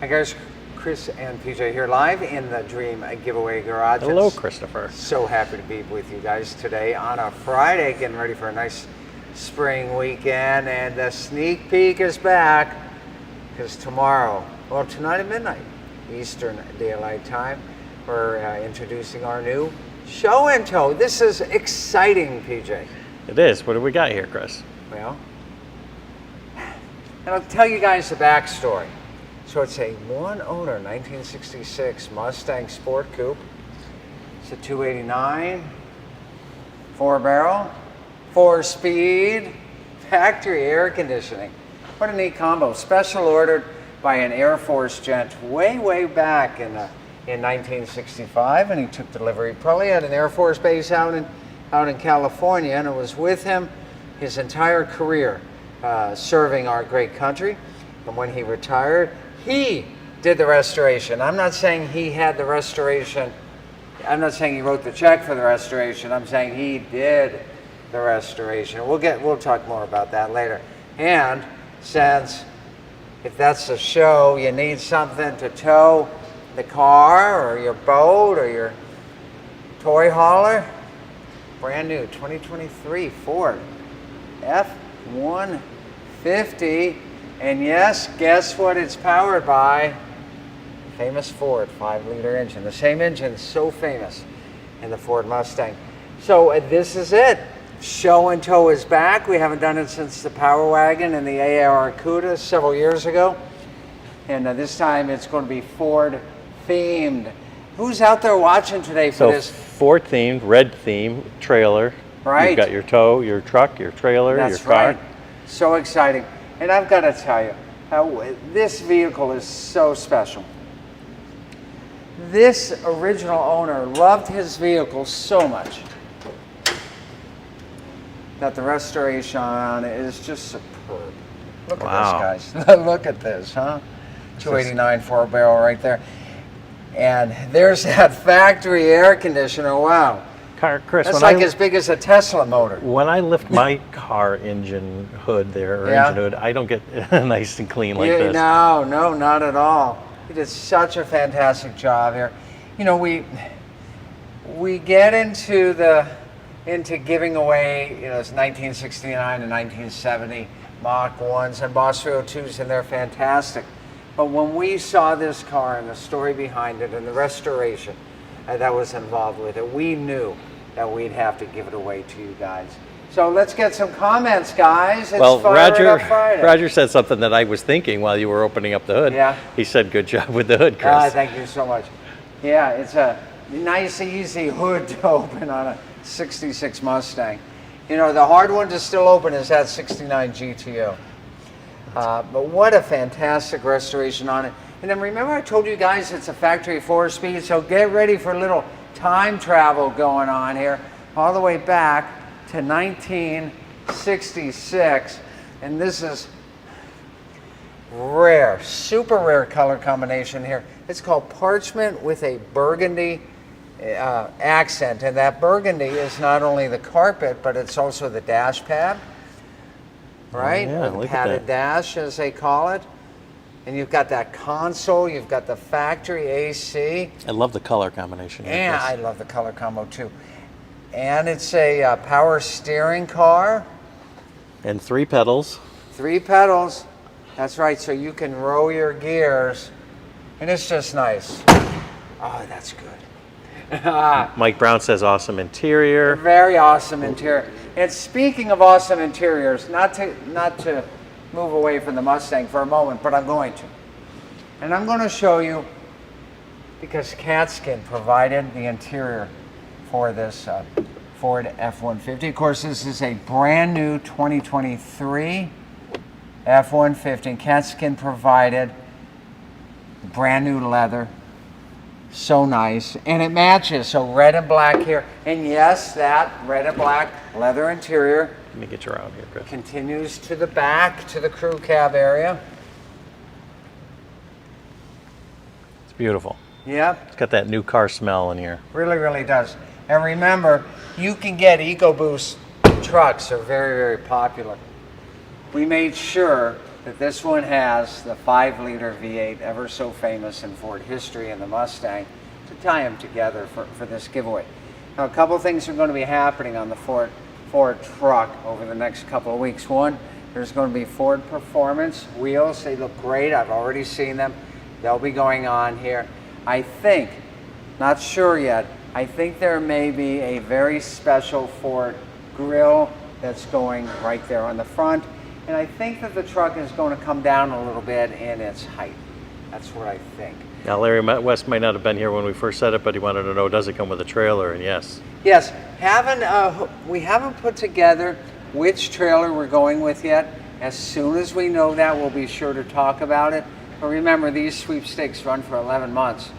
Hi guys, Chris and PJ here live in the Dream Giveaway Garage. Hello, It's Christopher. So happy to be with you guys today on a Friday, getting ready for a nice spring weekend, and the sneak peek is back because tomorrow, well tonight at midnight, Eastern Daylight Time, we're introducing our new show and tow. This is exciting, PJ. It is. What do we got here, Chris? Well, and I'll tell you guys the backstory. So it's a one-owner 1966 Mustang Sport Coupe. It's a 289, 4-barrel, 4-speed, factory air conditioning. What a neat combo. Special ordered by an Air Force gent way back in 1965, and he took delivery probably at an Air Force base out in California, and it was with him his entire career serving our great country. And when he retired, he did the restoration. I'm not saying he had the restoration. I'm not saying he wrote the check for the restoration. I'm saying he did the restoration. We'll talk more about that later. And since if that's the show, you need something to tow the car or your boat or your toy hauler. Brand new 2023 Ford F-150. And yes, guess what it's powered by? Famous Ford 5-liter engine. The same engine so famous in the Ford Mustang. So this is it. Show and tow is back. We haven't done it since the Power Wagon and the AR Cuda several years ago. And this time it's going to be Ford themed. Who's out there watching today for this? Ford themed, red theme trailer. Right. You've got your tow, your truck, your trailer, That's your car. right. So exciting. And I've got to tell you, this vehicle is so special. This original owner loved his vehicle so much that the restoration on it is just superb. Look at this, guys. Look at this, huh? 289 4-barrel right there. And there's that factory air conditioner. Wow. Chris, that's like as big as a Tesla motor. When I lift my car engine hood there, engine hood, I don't get nice and clean like this. No, not at all. He did such a fantastic job here. You know, we get into giving away, you know, it's 1969 and 1970 Mach 1s and Boss 302s, and they're fantastic. But when we saw this car and the story behind it and the restoration that was involved with it, we knew that we'd have to give it away to you guys. So let's get some comments, guys. It's Roger said something that I was thinking while you were opening up the hood. Yeah. He said, "Good job with the hood, Chris." Thank you so much. Yeah, it's a nice, easy hood to open on a 66 Mustang. You know, the hard one to still open is that 69 GTO. But what a fantastic restoration on it. And then remember I told you guys it's a factory 4-speed, so get ready for a little time travel going on here, all the way back to 1966. And this is rare, super rare color combination here. It's called parchment with a burgundy accent. And that burgundy is not only the carpet, but it's also the dash pad, right? Yeah, or the padded dash, as they call it. And you've got that console, you've got the factory AC. I love the color combination. And I love the color combo too. And it's a power steering car. And 3 pedals. 3 pedals. That's right, so you can roll your gears. And it's just nice. Oh, that's good. Mike Brown says awesome interior. Very awesome interior. And speaking of awesome interiors, not to move away from the Mustang for a moment, but I'm going to. And I'm going to show you, because Catskin provided the interior for this Ford F-150. Of course, this is a brand new 2023 F-150. Catskin provided brand new leather. So nice. And it matches. So red and black here. And yes, that red and black leather interior. Let me get you around here, Chris. Continues to the back, to the crew cab area. It's beautiful. Yep. It's got that new car smell in here. Really, really does. And remember, you can get EcoBoost trucks. They're very, very popular. We made sure that this one has the 5-liter V8, ever so famous in Ford history, and the Mustang, to tie them together for this giveaway. Now, a couple things are going to be happening on the Ford truck over the next couple of weeks. One, there's going to be Ford Performance wheels. They look great. I've already seen them. They'll be going on here. I think, not sure yet, I think there may be a very special Ford grille that's going right there on the front. And I think that the truck is going to come down a little bit in its height. That's what I think. Now, Larry West might not have been here when we first said it, but he wanted to know, does it come with a trailer? And yes. Yes, we haven't put together which trailer we're going with yet. As soon as we know that, we'll be sure to talk about it. But remember, these sweepstakes run for 11 months.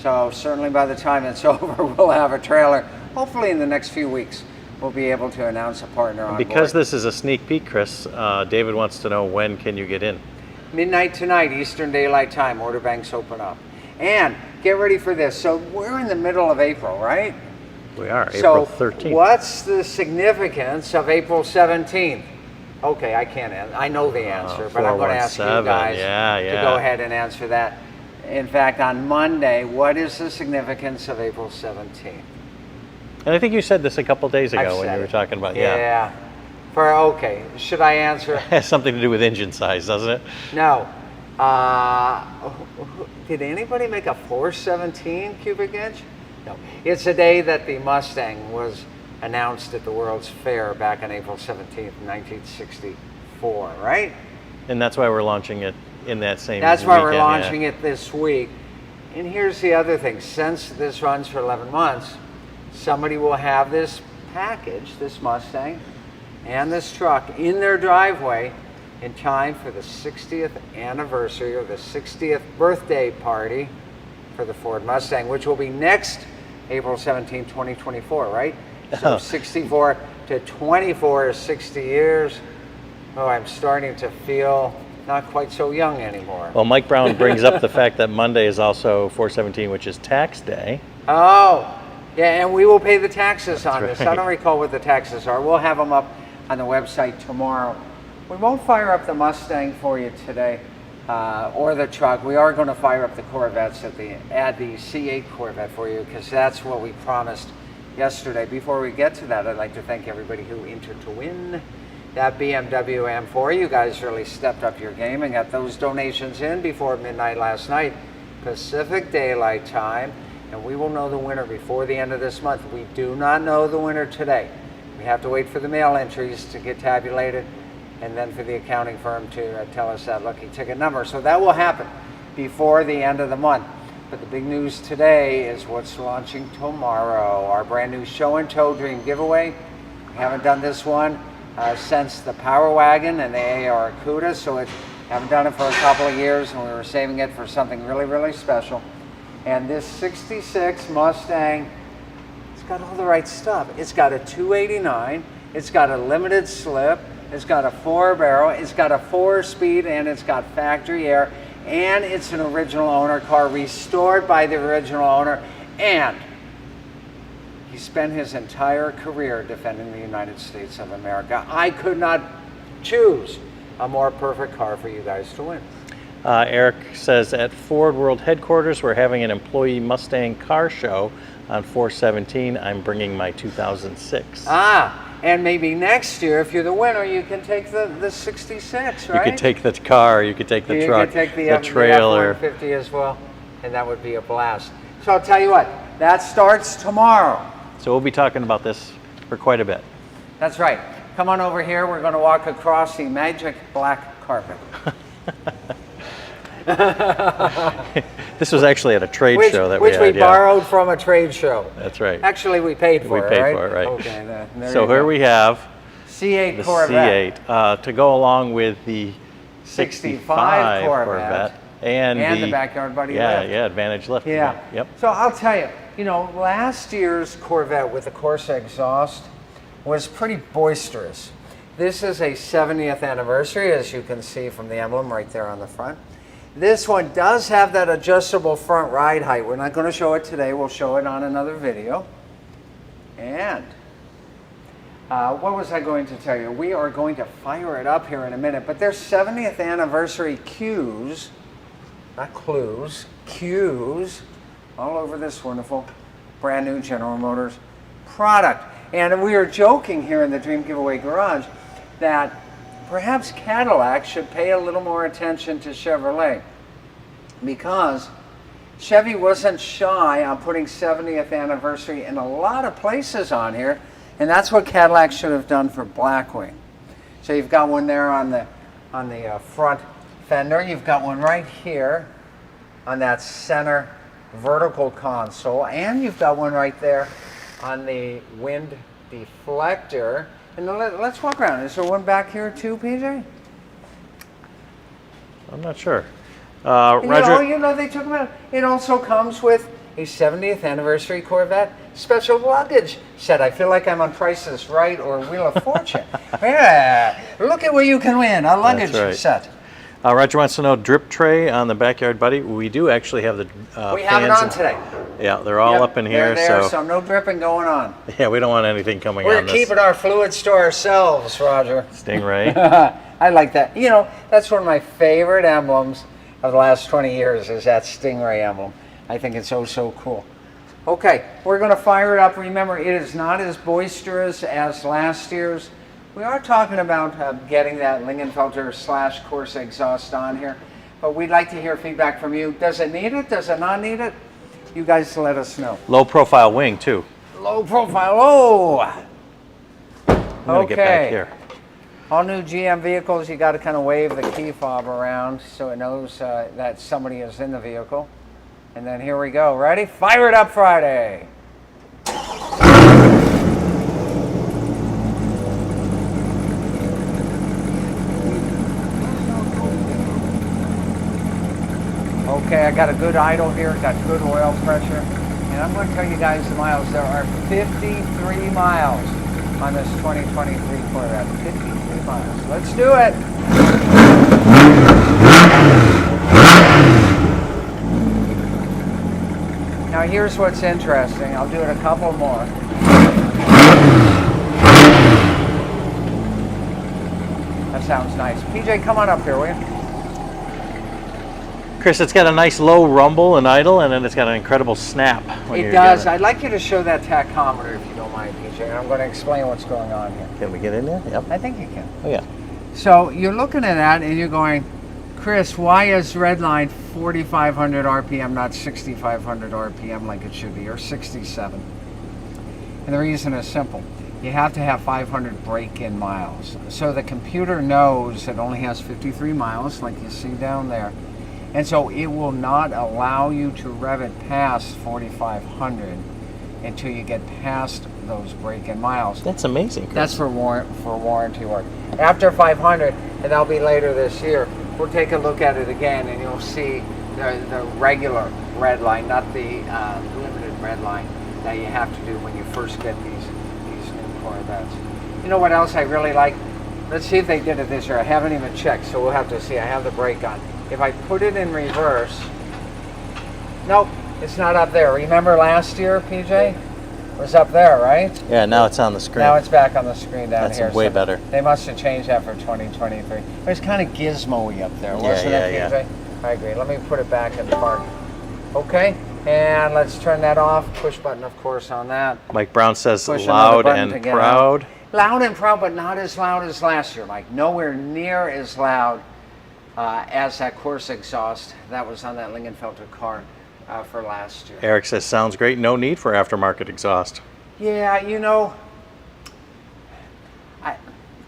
So certainly by the time it's over, we'll have a trailer. Hopefully in the next few weeks, we'll be able to announce a partner on board. Because this is a sneak peek, Chris, David wants to know, when can you get in? Midnight tonight, Eastern Daylight Time, order banks open up. And get ready for this. So we're in the middle of April, right? We are, April So 13th. what's the significance of April 17th? Okay, I can't answer. I know the answer, but I'm going to ask you 417, guys to go ahead and answer that. In fact, on Monday, what is the significance of April 17th? And I think you said this a couple days I've ago when said you were it. talking about, Yeah. Okay, should I answer? It has something to do with engine size, doesn't it? No. Did anybody make a 417 cubic inch? No. It's the day that the Mustang was announced at the World's Fair back on April 17th, 1964, right? And that's why we're launching it in that same That's why we're weekend, launching it this week. And here's the other thing. Since this runs for 11 months, somebody will have this package, this Mustang, and this truck in their driveway in time for the 60th anniversary or the 60th birthday party for the Ford Mustang, which will be next April 17, 2024, right? So 64 to 24 is 60 years. Oh, I'm starting to feel not quite so young anymore. Well, Mike Brown brings up the fact that Monday is also 417, which is tax day. Oh, yeah, and we will pay the taxes on this. right. I don't recall what the taxes are. We'll have them up on the website tomorrow. We won't fire up the Mustang for you today, or the truck. We are going to fire up the Corvettes add the C8 Corvette for you, because that's what we promised yesterday. Before we get to that, I'd like to thank everybody who entered to win that BMW M4. You guys really stepped up your game and got those donations in before midnight last night, Pacific Daylight Time, and we will know the winner before the end of this month. We do not know the winner today. We have to wait for the mail entries to get tabulated, and then for the accounting firm to tell us that lucky ticket number. So that will happen before the end of the month. But the big news today is what's launching tomorrow, our brand new Show and Tow Dream giveaway. We haven't done this one since the Power Wagon and the AR Acuda, so haven't done it for a couple of years, and we were saving it for something really, really special. And this 66 Mustang, it's got all the right stuff. It's got a 289, it's got a limited slip, it's got a 4-barrel, it's got a 4-speed, and it's got factory air, and it's an original owner car, restored by the original owner, and he spent his entire career defending the United States of America. I could not choose a more perfect car for you guys to win. Eric says, at Ford World Headquarters, we're having an employee Mustang car show on 417. I'm bringing my 2006. And maybe next year, if you're the winner, you can take the 66, right? You could take the car, you could take the truck, could take the trailer. The F-150 as well, and that would be a blast. So I'll tell you what, that starts tomorrow. So we'll be talking about this for quite a bit. That's right. Come on over here. We're going to walk across the magic black carpet. This was actually at a trade show that we we borrowed from a trade show. That's right. Actually, we paid for it, We paid right? for it, right. Okay. There So you here go. we have C8 the Corvette. C8 to go along with the 65 Corvette. And the Backyard Buddy lift. Yeah, Advantage lift. Yeah. Yep. So I'll tell you, last year's Corvette with the Corsa exhaust was pretty boisterous. This is a 70th anniversary, as you can see from the emblem right there on the front. This one does have that adjustable front ride height. We're not going to show it today. We'll show it on another video. And What was I going to tell you? We are going to fire it up here in a minute, but there's 70th anniversary cues, not clues, cues, all over this wonderful brand new General Motors product. And we are joking here in the Dream Giveaway Garage that perhaps Cadillac should pay a little more attention to Chevrolet, because Chevy wasn't shy on putting 70th anniversary in a lot of places on here, and that's what Cadillac should have done for Blackwing. So you've got one there on the front fender. You've got one right here on that center vertical console, and you've got one right there on the wind deflector. And let's walk around. Is there one back here too, PJ? I'm not sure. Roger. They took them out. It also comes with a 70th anniversary Corvette special luggage set. I feel like I'm on Price is Right or Wheel of Fortune. Yeah, look at what you can win, a luggage set. Roger wants to know drip tray on the Backyard Buddy. We do actually have the we have it on today. Yeah, they're all up in here. They're there, so no dripping going on. Yeah, we don't want anything coming on this. We're keeping our fluids to ourselves, Roger. Stingray. I like that. You know, that's one of my favorite emblems of the last 20 years is that Stingray emblem. I think it's so cool. Okay, we're going to fire it up. Remember, it is not as boisterous as last year's. We are talking about getting that Lingenfelter / Corsa exhaust on here, but we'd like to hear feedback from you. Does it need it? Does it not need it? You guys let us know. Low profile wing too. Low profile. Oh. I'm going to get back here. All new GM vehicles, you got to kind of wave the key fob around so it knows that somebody is in the vehicle. And then here we go. Ready? Fire it up Friday. Okay, I got a good idle here, got good oil pressure. And I'm going to tell you guys the miles. There are 53 miles on this 2023 Corvette. 53 miles. Let's do it. Now here's what's interesting. I'll do it a couple more. That sounds nice. PJ, come on up here, will you? Chris, it's got a nice low rumble and idle, and then it's got an incredible snap. It does. I'd like you to show that tachometer if you don't mind, PJ, and I'm going to explain what's going on here. Can we get in there? Yep. I think you can. Oh, yeah. So you're looking at that and you're going, Chris, why is Redline 4,500 RPM, not 6,500 RPM like it should be, or 67? And the reason is simple. You have to have 500 break-in miles. So the computer knows it only has 53 miles, like you see down there. And so it will not allow you to rev it past 4,500 until you get past those break-in miles. That's amazing, Chris. That's for warranty work. After 500, and that'll be later this year, we'll take a look at it again, and you'll see the regular red line, not the limited red line that you have to do when you first get these new Corvettes. You know what else I really like? Let's see if they did it this year. I haven't even checked, so we'll have to see. I have the brake on. If I put it in reverse, nope, it's not up there. Remember last year, PJ? It was up there, right? Yeah, now it's on the screen. Now it's back on the screen down That's here. That's way better. They must have changed that for 2023. It was kind of gizmo-y up there, wasn't it, PJ? Yeah. I agree. Let me put it back in park. Okay, and let's turn that off. Push button, of course, on that. Mike Brown says loud and proud. Out. Loud and proud, but not as loud as last year, Mike. Nowhere near as loud as that Corsa exhaust that was on that Lingenfelter car for last year. Eric says, sounds great. No need for aftermarket exhaust. Yeah, you know,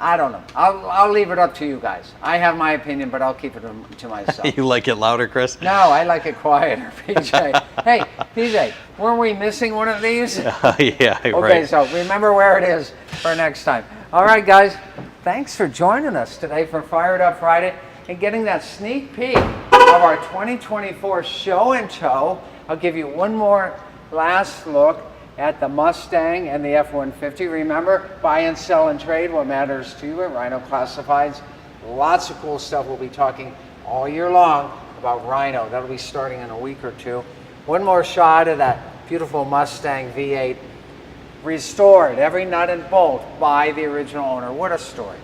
I don't know. I'll leave it up to you guys. I have my opinion, but I'll keep it to myself. You like it louder, Chris? No, I like it quieter, PJ. Hey, PJ, weren't we missing one of these? Yeah, okay, right. Okay, so remember where it is for next time. All right, guys, thanks for joining us today for Fired Up Friday and getting that sneak peek of our 2024 show and tow. I'll give you one more last look at the Mustang and the F-150. Remember, buy and sell and trade, what matters to you at Rhino Classifieds. Lots of cool stuff. We'll be talking all year long about Rhino. That'll be starting in a week or two. One more shot of that beautiful Mustang V8 restored, every nut and bolt by the original owner. What a story.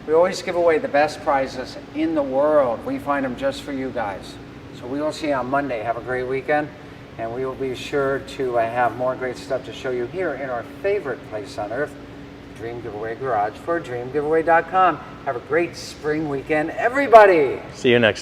We always give away the best prizes in the world. We find them just for you guys. So we will see you on Monday. Have a great weekend. And we will be sure to have more great stuff to show you here in our favorite place on earth, Dream Giveaway Garage for DreamGiveaway.com. Have a great spring weekend, everybody. See you next